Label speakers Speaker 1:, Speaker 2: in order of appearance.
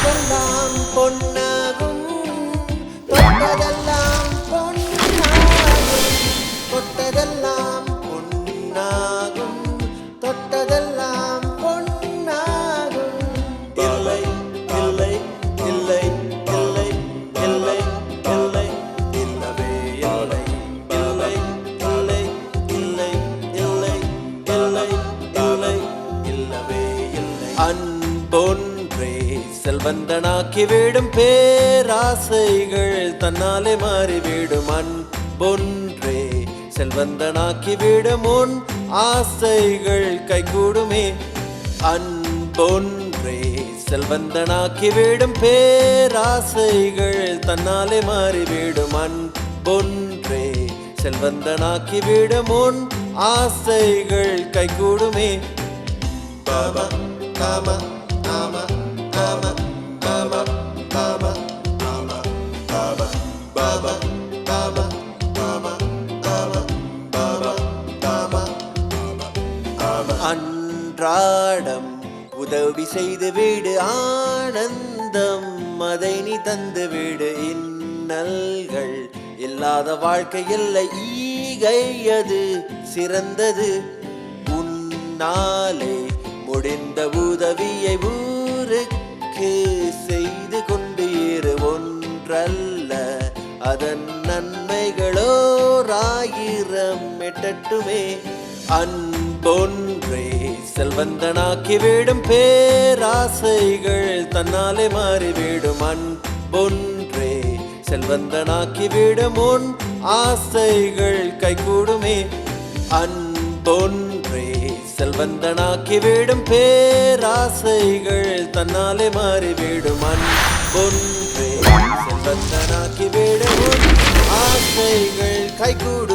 Speaker 1: தொட்டதெல்லாம் பொன்னாகும் தொட்டதெல்லாம் பொன்னாகும் தொட்டதெல்லாம் பொன்னாகும் தொட்டதெல்லாம் பொன்னாகும் இல்லை இல்லை இல்லை இல்லை இல்லை இல்லை இல்லவே இல்லை இல்லை இல்லை இல்லை இல்லை இல்லை இல்லை இல்லவே இல்லை அன்பொன்றே செல்வந்தனாக்கி விடும் பேராசைகள் தன்னாலே மாறிவிடும் அன்பொன்றே செல்வந்தனாக்கி விடும் உன் ஆசைகள் கைகூடுமே அன்பொன்றே செல்வந்தனாக்கி விடும் பேராசைகள் தன்னாலே மாறிவிடும் அன்பொன்றே செல்வந்தனாக்கி விடும் உன் ஆசைகள் கைகூடுமே பாபா காமா ஆமா ஆமா ஆமா ஆமா ஆமா பாபா பாபா காமா ஆமா ஆமா பாபா காமா ஆமா அன்றாடம் உதவி செய்து வீடு ஆனந்தம் அதை நீ தந்து வீடு இன்னல்கள் இல்லாத வாழ்க்கை இல்லை ஈகை அது சிறந்தது உன்னாலே முடிந்த உதவியை ஊருக்கு செய்து கொண்டு இரு ஒன்றல்ல அதன் நன்மைகளோராயிரம் எட்டட்டுமே அன்பொன்றே செல்வந்தனாக்கி விடும் பேராசைகள் தன்னாலே மாறிவிடும் அன்பொன்றே செல்வந்தனாக்கி விடும் உன் ஆசைகள் கைகூடுமே அன்பொன்றே செல்வந்தனாக்கி விடும் பேராசைகள் தன்னாலே மாறிவிடும் அன்பொன்றே செல்வந்தனாக்கி விடும் உன் ஆசைகள் கைகூடும்